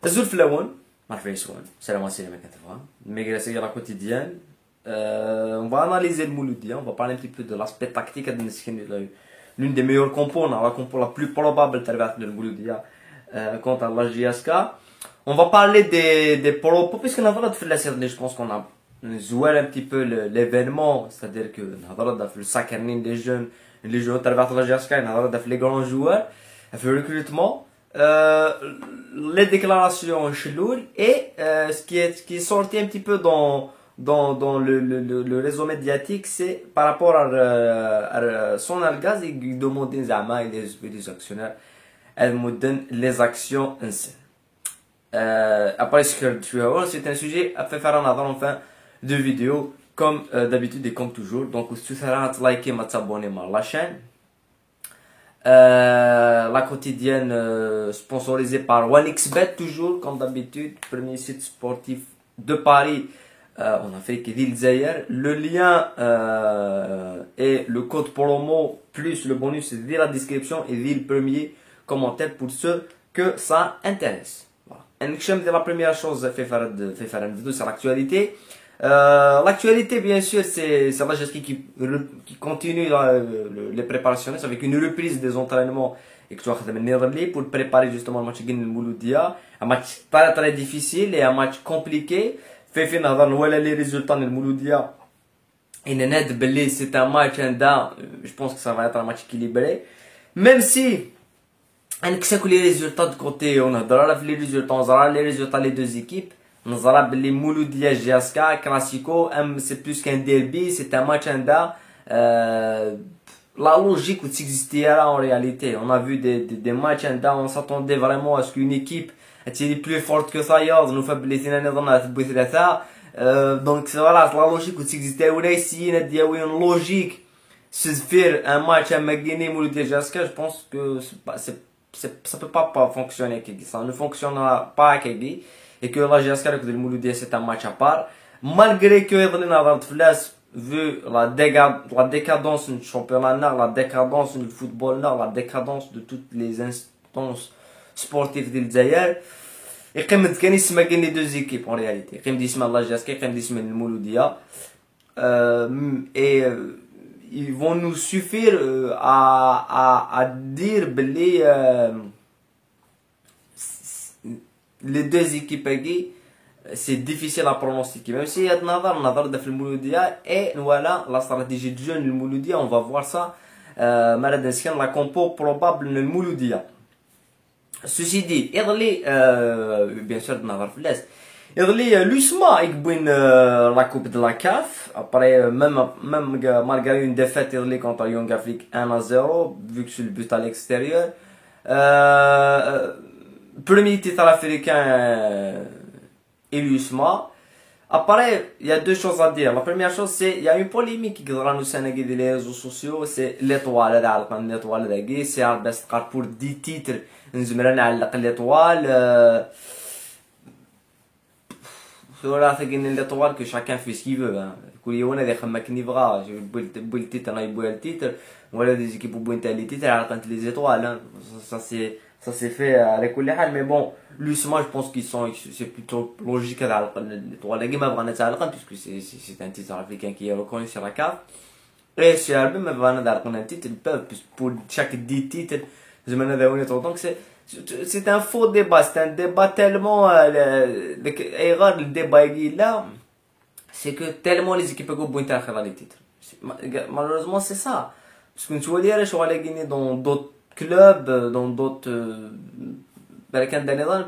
Azul Flawan, Marfait Swan, c'est la moitié de mes 80. Migration à la quotidienne. On va analyser le Mouloudia, on va parler un petit peu de l'aspect tactique de l'une des meilleures compos, la compo la plus probable de le Mouloudia contre la JSK. On va parler des propos, puisqu'on a de faire la série, je pense qu'on a joué un petit peu l'événement, c'est-à-dire que on a fait le sacrement des jeunes, les jeunes de la JSK, on a fait les grands joueurs, on a fait le recrutement. Les déclarations cheloules et ce qui est sorti un petit peu dans le réseau médiatique, c'est par rapport à son algaz et demander Zama et les actionnaires, elle me donne les actions ainsi. Après ce que tu vas voir, c'est un sujet à faire en avant enfin de vidéos comme d'habitude et comme toujours. Donc, si tu seras liker, t'abonner à la chaîne. La quotidienne sponsorisée par OneXBet toujours comme d'habitude, premier site sportif de Paris en Afrique et d'Île Zaïre. Le lien et le code promo plus le bonus est dans la description et dans le premier commentaire pour ceux que ça intéresse. Voilà. La première chose fait faire une vidéo sur l'actualité. L'actualité, bien sûr, c'est la gestion qui continue les préparations avec une reprise des entraînements et que tu vas pour préparer justement le match de Mouloudia. Un match très très difficile et un match compliqué. Fait les résultats de Mouloudia. C'est un match, je pense que ça va être un match équilibré. Même si, les résultats de côté, on a les résultats les deux équipes. Nous avons les Mouloudia JSK, Classico, c'est plus qu'un derby, c'est un match la logique qui existait en réalité. On a vu des matchs on s'attendait vraiment à ce qu'une équipe était plus forte que ça, nous fait donc voilà, la logique qui existait. On a essayé de dire une logique, se faire un match à Magdini Mouloudia JSK, je pense que ça peut pas fonctionner, ça ne fonctionnera pas avec et que la GSK avec le Mouloudia c'est un match à part. Malgré que vu la décadence du championnat, la décadence du football, la décadence de toutes les instances sportives de Zaïre, et comme les deux équipes en réalité, comme dit la GSK, comme dit le Mouloudia, et ils vont nous suffire à dire les deux équipes c'est difficile à pronostiquer. Même si il y a de le Mouloudia et voilà la stratégie de jeu du Mouloudia, on va voir ça. La compo probable du Mouloudia. Ceci dit, bien sûr, l'USMA la coupe de la CAF. Après, même malgré une défaite contre Young Afrique 1-0, vu que c'est le but à l'extérieur. Premier titre africain et l'USMA. Après, il y a deux choses à dire. La première chose, c'est il y a une polémique qui dans le Sénégal et les réseaux sociaux, c'est l'étoile d'Alcan, c'est un best pour 10 titres. Nous avons l'étoile. Voilà, c'est l'étoile que chacun fait ce qu'il veut. On a des gens qui vont le titre, le titre. Voilà des équipes pour les titres, les étoiles. Ça s'est fait avec les halles, mais bon, l'USMA, je pense c'est plutôt logique à l'étoile. Puisque c'est un titre africain qui est reconnu sur la carte. Et c'est un titre, ils peuvent, pour chaque 10 titres, donc c'est un faux débat, c'est un débat tellement, le débat est là, c'est que tellement les équipes vont dans les titres. Malheureusement, c'est ça. Parce que tu vois, je vais aller gagner dans d'autres clubs, dans d'autres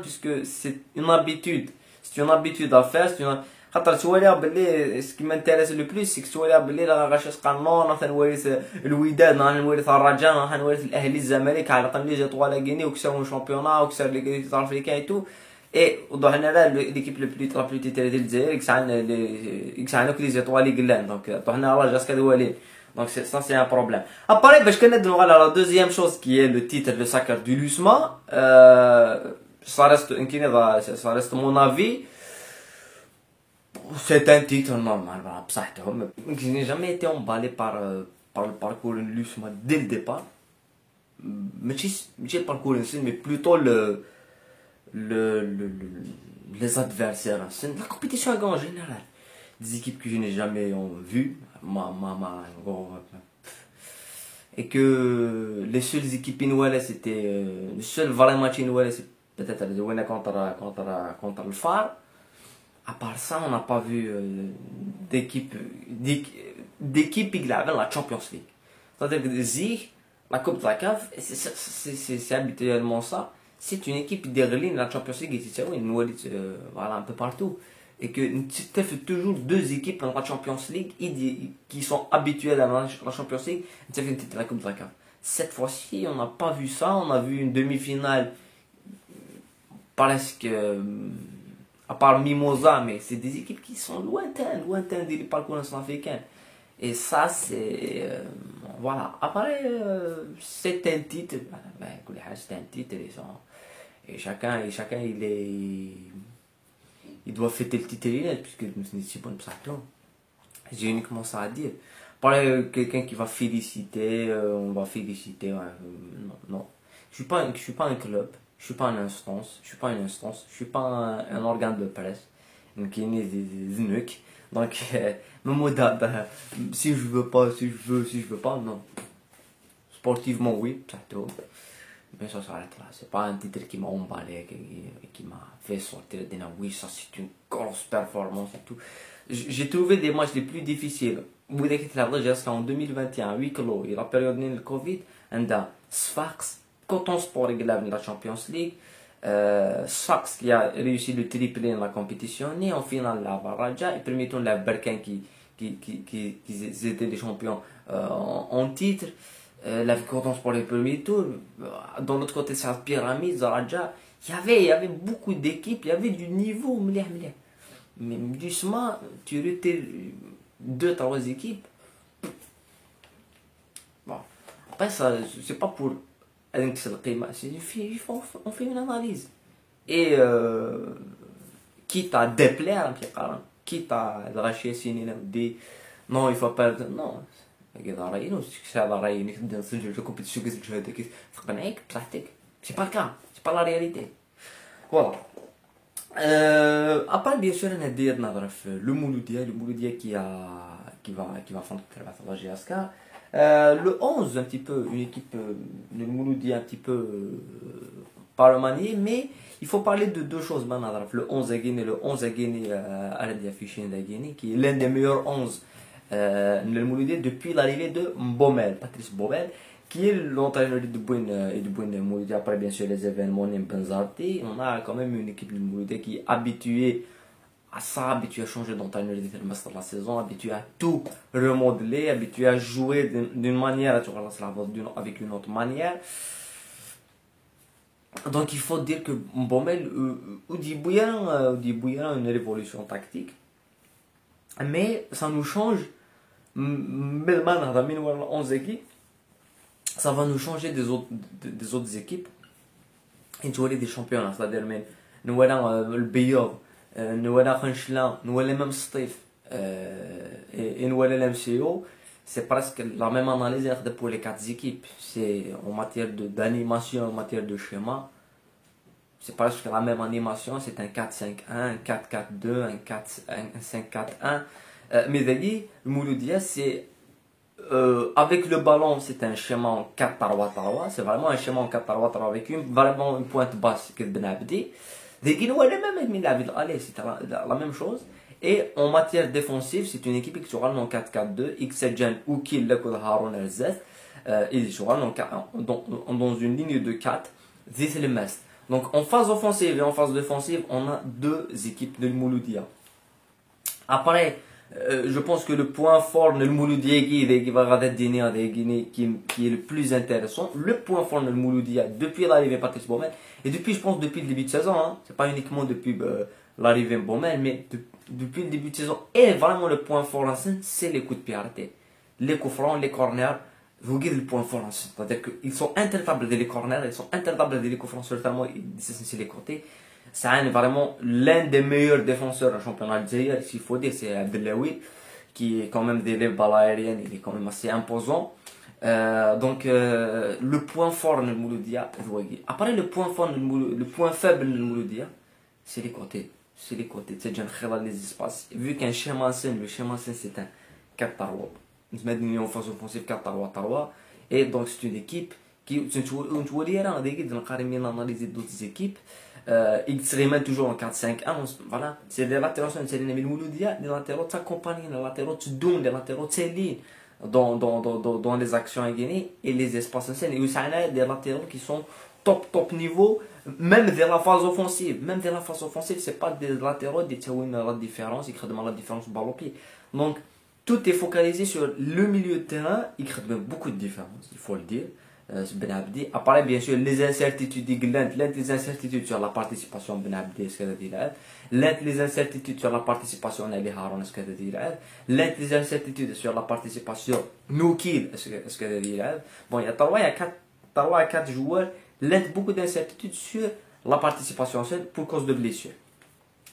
puisque c'est une habitude. C'est une habitude à faire. Ce qui m'intéresse le plus, c'est que tu vois, la recherche canon, le Wydad, le Rajan, l'Ahli Zamalek, على الأقل les étoiles à gagner, ou que c'est un championnat, ou que c'est les Africains et tout. Et dans général, l'équipe la plus titrée de l'Zaïre, que les étoiles glissent. Donc, donc ça c'est un problème. Après, je connais la deuxième chose qui est le titre de sacre du Lusma. Ça reste mon avis. C'est un titre normal, voilà. Je n'ai jamais été emballé par le parcours de Lusma dès le départ. Mais le parcours en mais plutôt les adversaires. C'est la compétition en général. Des équipes que je n'ai jamais vues. Et que les seules équipes inouïes, c'était. Le seul vrai match inouï, c'est peut-être le contre le Phare. À part ça, on n'a pas vu d'équipe qui gagne la Champions League. C'est-à-dire que Zig, la Coupe de la CAF, c'est habituellement ça. C'est une équipe d'Erlin, la Champions League, voilà, un peu partout. Et que tu fais toujours deux équipes dans la Champions League qui sont habituées à la Champions League, tu fais la Coupe de la CAF. Cette fois-ci, on n'a pas vu ça. On a vu une demi-finale presque. À part Mimosa, mais c'est des équipes qui sont lointaines du parcours national africain. Et ça, c'est. Voilà. Après, c'est un titre. C'est un titre. Et chacun, il doit fêter le titre, puisque c'est bon pour ça. J'ai uniquement ça à dire. Après, quelqu'un qui va féliciter, on va féliciter. Non. Je suis pas un club. Je suis pas une instance, je suis pas un organe de presse, donc il y a des nuques. Donc, si je veux pas, si je veux pas, non. Sportivement, oui, plutôt. Mais ça s'arrête là. C'est pas un titre qui m'a emballé, qui m'a fait sortir des oui, ça c'est une grosse performance et tout. J'ai trouvé des matchs les plus difficiles. Vous voyez que en 2021, 8 kilos, et la période de Covid, on a Sfax. Coton Sport qui gagne la Champions League, Sfax qui a réussi le triplé dans la compétition, et en finale la Raja, et premier tour la Berkin qui étaient des champions en titre, la Coton Sport le premier tour, dans l'autre côté c'est la pyramide, Raja, il y avait beaucoup d'équipes, il y avait du niveau, mais doucement tu retires 2-3 équipes. Bon, après ça, c'est pas pour on fait une analyse. Et quitte à déplaire, quitte à lâcher des non, il faut pas. Non, c'est pas le cas, c'est pas la réalité. Voilà. À part bien sûr, on a dit le Mouloudia qui va faire la GSK. Le 11, un petit peu, une équipe, le Mouloudi un petit peu par le manier, mais il faut parler de deux choses. Le 11 à Guinée, à la affiché de Guinée, qui est l'un des meilleurs 11 le Mouloudi depuis l'arrivée de Mbomel, Patrice Mbomel, qui est l'entraîneur de Boune Mouloudi. Après, bien sûr, les événements Benzarti, on a quand même une équipe de Mouloudi qui est habituée à ça, habitué à changer d'entraîneur de la saison, habitué à tout remodeler, habitué à jouer d'une manière, avec une autre manière. Donc il faut dire que Mbomel dit une révolution tactique, mais ça nous change. Ça va nous changer des autres équipes et jouer des championnats, c'est-à-dire nous avons le Bayor. Nous avons Khanchlan, nous avons même Stif et nous avons l'MCO. C'est presque la même analyse pour les 4 équipes. C'est en matière d'animation, en matière de schéma. C'est presque la même animation. C'est un 4-5-1, un 4-4-2, un 5-4-1. Mais le Mouloudia, c'est avec le ballon, c'est un schéma en 4-3-3. C'est vraiment un schéma en 4-3-3 avec vraiment une pointe basse que Benabdi. C'est la même chose. Et en matière défensive, c'est une équipe qui jouera en 4-4-2. Xedjan ou Kil Haroun Erzef. Ils joueront dans une ligne de 4. C'est le mest. Donc en phase offensive et en phase défensive, on a deux équipes de Mouloudia. Après, je pense que le point fort de Mouloudia qui est le plus intéressant, le point fort de Mouloudia depuis l'arrivée de Patrice Baumel, et depuis, je pense, depuis le début de saison, hein, c'est pas uniquement depuis l'arrivée de Baumel, mais depuis le début de saison, et vraiment le point fort en scène, c'est les coups de pied arrêtés. Les coups francs, les corners, vous guidez le point fort en scène. C'est-à-dire qu'ils sont intraitables des corners, ils sont intraitables des coups francs, notamment c'est les côtés. C'est vraiment l'un des meilleurs défenseurs du championnat algérien, s'il faut dire, c'est Abdelawi, qui est quand même des balles aériennes, il est quand même assez imposant. Donc, le point fort de Mouloudia, après le point faible de Mouloudia, c'est les côtés. C'est les côtés, c'est les espaces. Vu qu'un schéma scène, le schéma scène c'est un 4-3. Nous mettons une phase offensive 4-3-3. Et donc, c'est une équipe qui, on voit les rangs d'équipe, on a analysé d'autres équipes. Ils se remettent toujours en 4-5-1. Voilà, c'est des latéraux, c'est les Mouloudia, des latéraux t'accompagnent, des latéraux te donnent, des latéraux t'élient. Dans les actions à gagner et les espaces en scène. Et aussi, on a des latéraux qui sont top niveau, même vers la phase offensive. Même vers la phase offensive, c'est pas des latéraux qui font la différence, ils créent la différence balle au pied. Donc, tout est focalisé sur le milieu de terrain, il crée beaucoup de différence, il faut le dire. Ben Abdi. Après, bien sûr, les incertitudes, les incertitudes sur la participation Ben Abdi, ce qu'il a dit, les incertitudes sur la participation Ali Haroun, ce qu'il a dit, les incertitudes sur la participation Noukil, ce qu'il a dit. Bon, il y a 3 à 4 joueurs, beaucoup d'incertitudes sur la participation seule pour cause de blessures.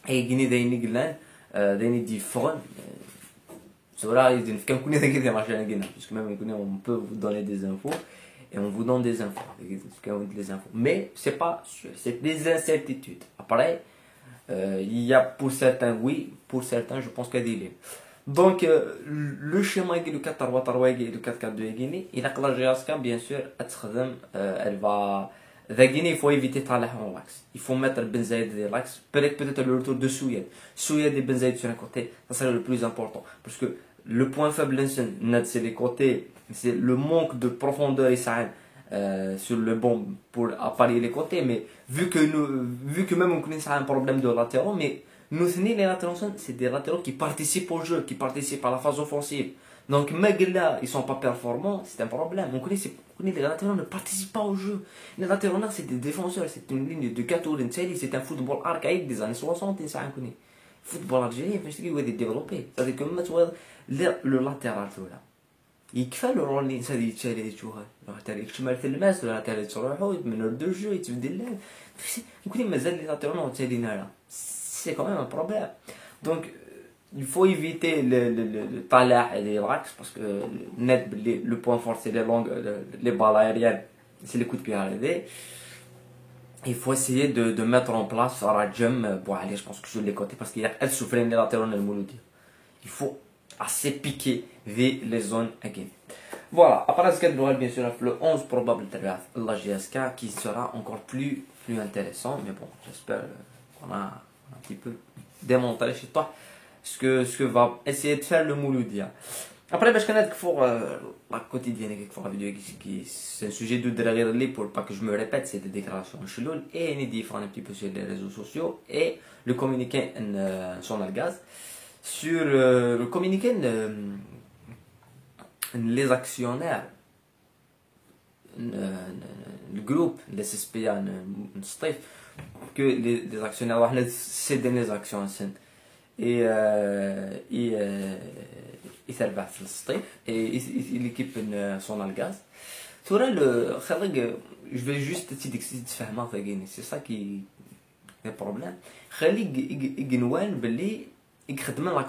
Et il y a des différents. C'est vrai, puisque même on peut vous donner des infos. Et on vous donne des infos, mais c'est pas sûr, c'est des incertitudes. Après, il y a pour certains oui, pour certains je pense qu'il y a des lignes. Donc le schéma le 4-3-3 et le 4-4-2 il a que la GSK bien sûr elle va il faut éviter l'axe. Il faut mettre Ben Zaïd dans l'axe. Peut-être le retour de Souyed et Ben Zaïd sur un côté, ça serait le plus important. Parce que le point faible c'est les côtés, c'est le manque de profondeur et ça sur le bon pour apparier les côtés. Mais vu que même on connaît ça un problème de latéraux, mais nous les latéraux c'est des latéraux qui participent au jeu, qui participent à la phase offensive. Donc, même là, ils sont pas performants, c'est un problème. On connaît les latéraux ne participent pas au jeu. Les latéraux, c'est des défenseurs, c'est une ligne de 4 c'est un football archaïque des années 60, ça on connaît. Football algérien, il faut développer. C'est-à-dire que maintenant, le latéral, là. Il fait le rôle اللي انسان يتشالي يتشوها latéral يكتمل في الماس ولا latéral يتروحوا من دو جو يتبدل له يمكن مازال لي لاتيرال تالينا là c'est quand même un problème. Donc il faut éviter le talent et les lax parce que net le point fort c'est les balles aériennes, c'est les coups de pied arrêtés. Il faut essayer de mettre en place Rajam pour aller, je pense que sur les côtés parce qu'il y a elle souffre les latéraux dans le Mouloudi. Il faut assez piquer vers les zones à gagner. Voilà, après ce qu'il bien sûr le 11 probable de la GSK qui sera encore plus intéressant, mais bon, j'espère qu'on a un petit peu démontré chez toi ce que va essayer de faire le Mouloudia. Après, je connais que pour la quotidienne, pour la vidéo, c'est un sujet de derrière les pour pas que je me répète, c'est des déclarations cheloules et une différence un petit peu sur les réseaux sociaux et le communiqué en gaz. Sur le communiqué, les actionnaires, le groupe, les SPA, que les actionnaires, cèdent les actions et يتربح في الصيف et l'équipe son algaz. Je vais juste تفهمها ثاني c'est ça qui est le problème. خليك يقنوان باللي يخدم لا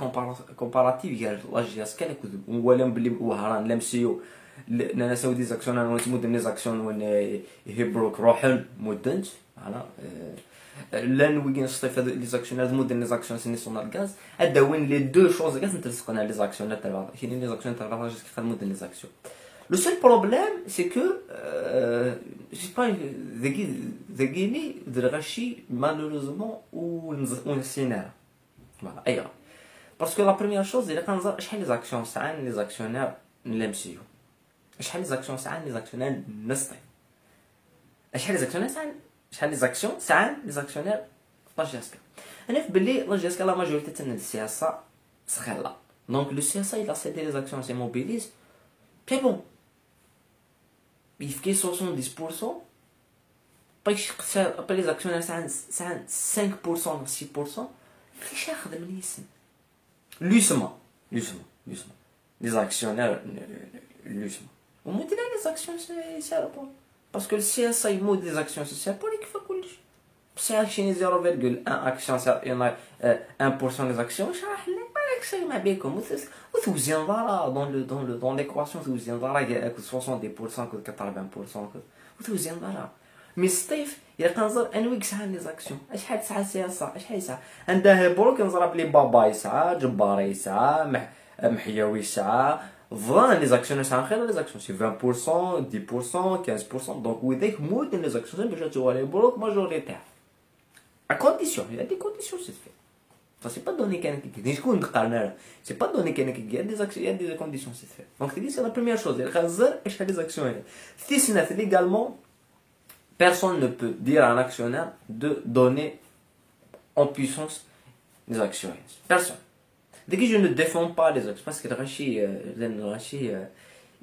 كومباراتيف ديال لا جي اس كان يكذب ولا باللي وهران لمسيو انا ساو دي زاكسيون انا مدن لي زاكسيون وين يهبروك روحن مدنت فوالا لان ويجين الصيف هذو لي زاكسيون مدن لي زاكسيون سيني سونال غاز هذا وين لي دو شوز غاز نتلصقنا لي زاكسيون تاع كاينين لي زاكسيون تاع لا جي اس كان مدن لي زاكسيون. Le seul problème, c'est que, je sais pas, Zagini, Drachi, malheureusement, ou un scénario. Voilà, ailleurs. Parce que la première chose, c'est que les actions, les actionnaires, l'MCU. Les actions, les actionnaires, Nestlé. Les actionnaires, les actions, les actionnaires, la GSK. On a fait la GSK, la majorité de CSA, c'est là. Donc le CSA, il a cédé les actions, c'est mobilise. Puis bon. Il fait 70%. Après les actionnaires, c'est 5%, 6%. C'est cher de l'ISM. Lucement. Les actionnaires, lucement. Au moins, les actions, c'est à rapport. Parce que le CSA, il monte des actions, c'est pas qu'il faut que le c'est 0,1 action, il y en a 1% des actions, c'est ma bien comme vous viendrez dans l'équation vous viendrez avec 70% que 80% vous viendrez mais Steve il y a 15 ans un week sans les actions شحال ساعه ساعه شحال ساعه عنده بروك نضرب لي باباي ساعه جباري ساعه محيوي ساعه 20 les actions c'est خير les actions c'est 20% 10% 15% donc وذاك مود les actions باش تجوا لي بروك majoritaire à condition il y a des conditions c'est fait ça c'est pas donné qu'un qui شكون دقرنا c'est pas donné qu'un qui a des actions il y a des conditions c'est fait donc c'est la première chose الخزر ايش هاد les actions هنا استثناء légalement personne ne peut dire à un actionnaire de donner en puissance les actions personne dès que je ne défends pas les actions parce que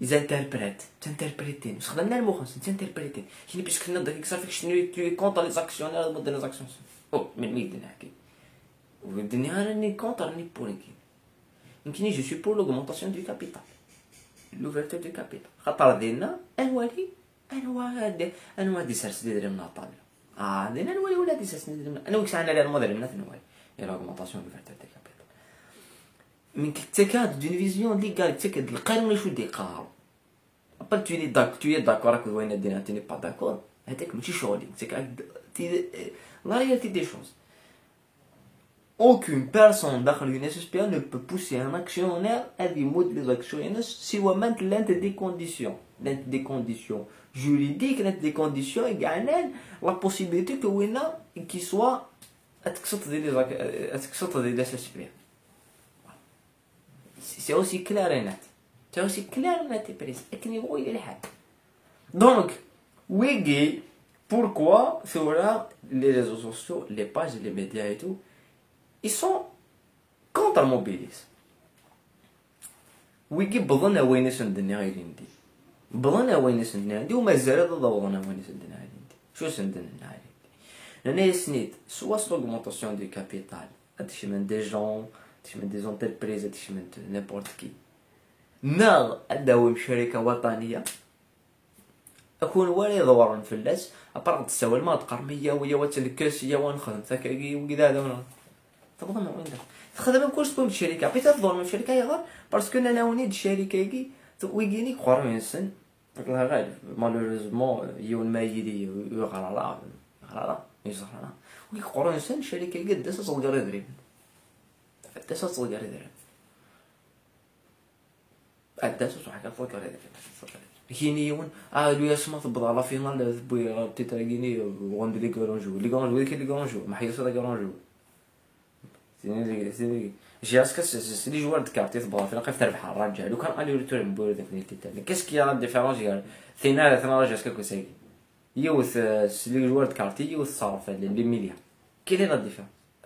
ils interprètent t'interpréter استخدمنا المخ t'interpréter يعني باش كنا داك صافي شنو tu es contre les actionnaires ضد les actions او من مين نحكي والدنيا راني contre راني pour يمكن je suis pour l'augmentation du capital l'ouverture du capital خاطر دينا الوالي انواع دي سرس دي درهم نطال دينا الوالي ولا دي سرس دي درهم انا وكش انا لا موديل من الوالي يا l'augmentation de l'ouverture du capital من كتكاد d'une vision légale كتكاد القانون شو دي قارو ابا tu es d'accord راك وين دينا تي با داكور هذاك ماشي شغلي كتكاد لا réalité des choses aucune personne داخل une SPA ne peut pousser un actionnaire à des modes les actionnaires si on met des conditions juridiques des conditions égales la possibilité que qu'il soit des SPA c'est aussi clair et net c'est aussi clair et net et précis donc Wiggy pourquoi sur les réseaux sociaux les pages les médias et tout ils sont contre le mobilisme. ويجي بظن وين سندنا عندي بظن وين سندنا عندي وما زال ضوضنا وين سندنا عندي شو سندنا عندي لأن سنيت soit l'augmentation du capital أتشمن des gens أتشمن des entreprises أتشمن n'importe qui ناغ أداوم شركة وطنية أكون ولا ضوار في الناس أبرد تسوي ما تقرمية ويا وتلكسية ونخدم ثكاكي وكذا هذا تظن وين تخدم كلش تكون الشركه بيتا تظلم الشركه يغار باسكو انا ونيد الشركه كي ويجيني قرن يسن الله غالب مالوريزمون يون ما يدي يغرا يزرا وي قرن يسن الشركه قد تصل درهم تصل درهم اداس وحاجه فوق درهم كاين يون لو يسمى تبض على فينال بوي تيتراغيني وندير لي كورونجو لي كورونجو ما حيصير لي كورونجو j'ai acheté c'est des joueurs de cartes تبغى في نقف تربح الرجال لو كان علي ريتور مبور ذاك التاني qu'est-ce qu'il y a la différence قال ثنا رجع اسكو ساي يوث لي joueurs de cartes يوث صارف لي مليار quelle est la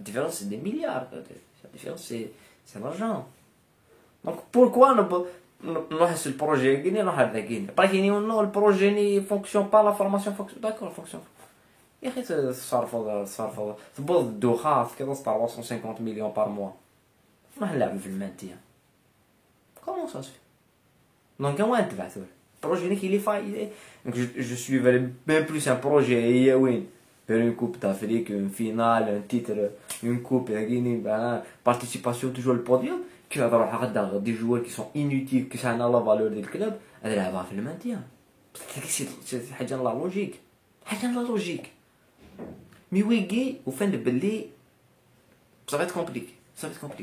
différence c'est des milliards la différence c'est l'argent donc pourquoi نروح sur le projet كاين نروح هذا كاين باغي نو البروجي ني فونكسيون با لا فورماسيون فونكسيون داكور فونكسيون يا اخي صرفوا تبوظ الدخان كذا 350 مليون بار موا راح نلعب في المادية كومون سا سي دونك وين تبعثو البروجي اللي كاين لي فاي جو سويفي بيان بلوس ان بروجي هي وين faire une coupe d'Afrique une finale un titre une coupe يعني participation toujours le podium que تروح غدا des joueurs qui sont inutiles qui sont la valeur du club تلعبها في المادية سي حاجة لا لوجيك حاجة لا لوجيك مي ويجي وفين باللي ça va être compliqué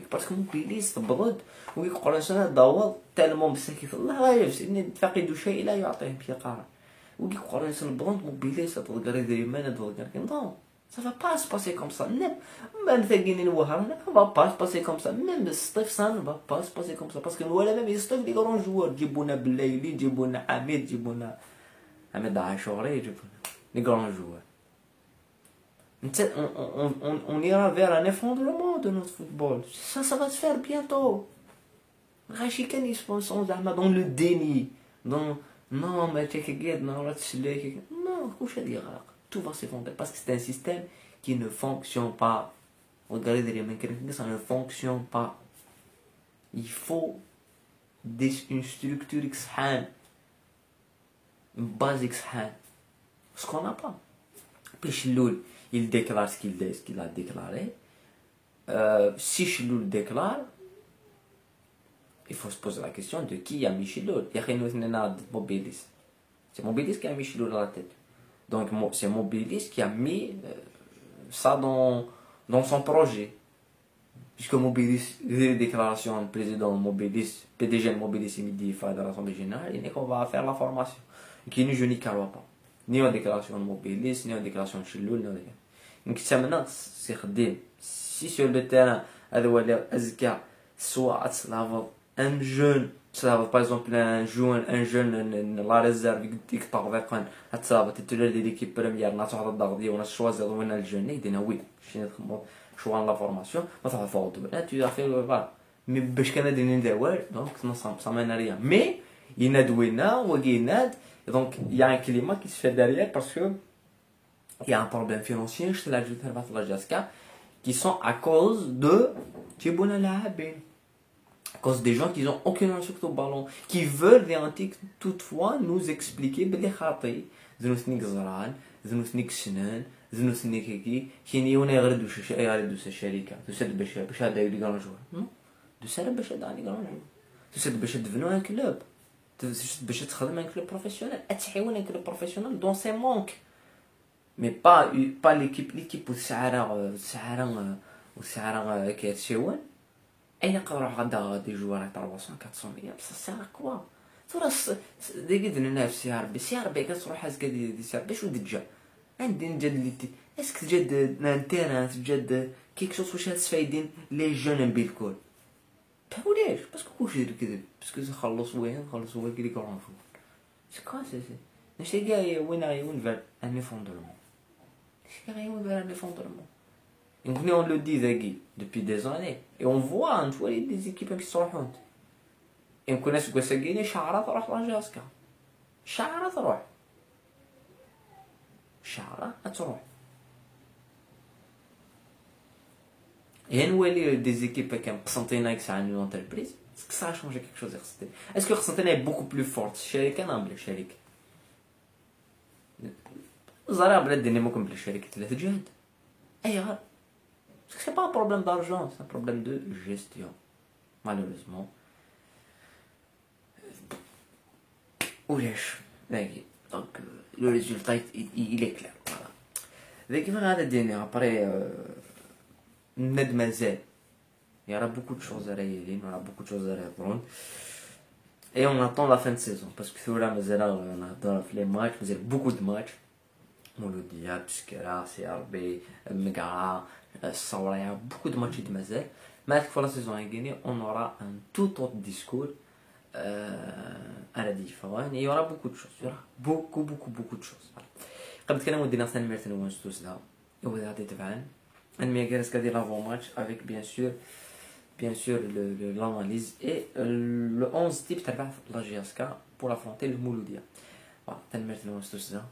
parce que mobilise تبرد ويقول سنة ضوض تالمون بسكيف الله غايب إن فاقد شيء لا يعطيه بيقار ويقول سنة برد موبيليز تضغر ديما تضغر non ça va pas se passer comme ça même ثقين الوهرة ça va pas se passer comme ça même ستيف ça ne va pas se passer comme ça parce que ولا même يستيف دي غرون جوار جيبونا بالليلي جيبونا حميد جيبونا حميد عاشوري جيبونا les grands joueurs. On ira vers un effondrement de notre football. Ça va se faire bientôt. Rachikan ils sont dans le déni. Non, mais tout va s'effondrer parce que c'est un système qui ne fonctionne pas. Regardez derrière mes ça ne fonctionne pas. Il faut une structure exhane, une base exhane. Ce qu'on n'a pas. Puis Chiloul, il déclare ce qu'il a déclaré. Si Chiloul déclare, il faut se poser la question de qui a mis Chiloul. Il y a Mobilis. C'est Mobilis qui a mis Chiloul à la tête. Donc c'est Mobilis qui a mis ça dans son projet. Puisque Mobilis, les déclarations du président Mobilis, PDG Mobilis et Midi de l'Assemblée Générale, il dit qu'on va faire la formation. Qui ne je n'y crois pas. Ni en déclaration de Mobilis, ni en déclaration de Chiloul, ni en déclaration. Donc c'est maintenant, c'est si sur le terrain, Azka, soit un jeune, par exemple un jeune, la réserve, qui t'arrive à titulaire de l'équipe première, n'a pas d'ardi, on a choisi un jeune, il dit oui, je suis choix la formation, ما تعرف فوضى tu as fait voilà mais باش كان ندير نداور donc ça mène à rien mais ينادوينا وقيناد donc il y a un climat qui se fait derrière parce que il y a un problème financier chez la Jaska qui sont à cause de à cause des gens qui n'ont aucune insulte au ballon qui veulent toutefois nous expliquer بلي خاطي زنوثنيك زران زنوثنيك سنان زنوثنيك هيك كاين يونا يغردو الشركه تسد باش هذا يدير جوار تسد باش هذا يدير جوار تسد باش تبنوا ان كلوب تسد باش تخدم ان كلوب بروفيسيونيل اتحيون ان كلوب بروفيسيونيل دون سي مونك مي با ليكيب والسعره كيتشيون اين يقدروا غدا دي جوار 300 400 مليون بصح سا كوا تراس ديك دنا في سي ار بي كتروح حاز دي سي ار بي شو دجا عندي نجد لي اسك تجد ان تيران تجد كيك شوز واش فايدين لي جون بالكل تعوليش باسكو كلشي كذب باسكو خلصوا هو كي كرون فو سي كوا سي نشي كاع وين فير ان effondrement c'est rien vers un effondrement. Et on le dit depuis des années. Et on voit des équipes qui sont honte. Et on connaît ce que c'est gagné. Chara تروح لانجاسكا. Chara تروح. Chara تروح. Et on voit des équipes qui ont Constantine qui sont une entreprise. Est-ce que ça a changé quelque chose? Est-ce que Constantine est beaucoup plus forte? شركة نعمل شركة. زرع بلاد الدنيا ممكن بلا شركة ثلاثة جهد. أي غير. Parce que c'est pas un problème d'argent, c'est un problème de gestion. Malheureusement. Oulesh. Donc, le résultat, il est clair. Voilà. Donc, il va y avoir après, il y aura beaucoup de choses à réaliser, il y aura beaucoup de choses à répondre. Et on attend la fin de saison. Parce que là, on attend les matchs, il y a beaucoup de matchs. Mouloudia, Tuskera, CRB, Megara, Saura, il y a beaucoup de matchs de Mazel. Mais pour la saison à gagner, on aura un tout autre discours à la différence. Il y aura beaucoup de choses. Il y aura beaucoup de choses. قبل كنا ودينا ثاني مرتين ونستوس لها. وهذا تبعاً. أنا ميجرس كدير l'avant-match avec bien sûr l'analyse et le 11 type تبع la GSK pour affronter le Mouloudia. Voilà, ثاني مرتين ونستوس لها.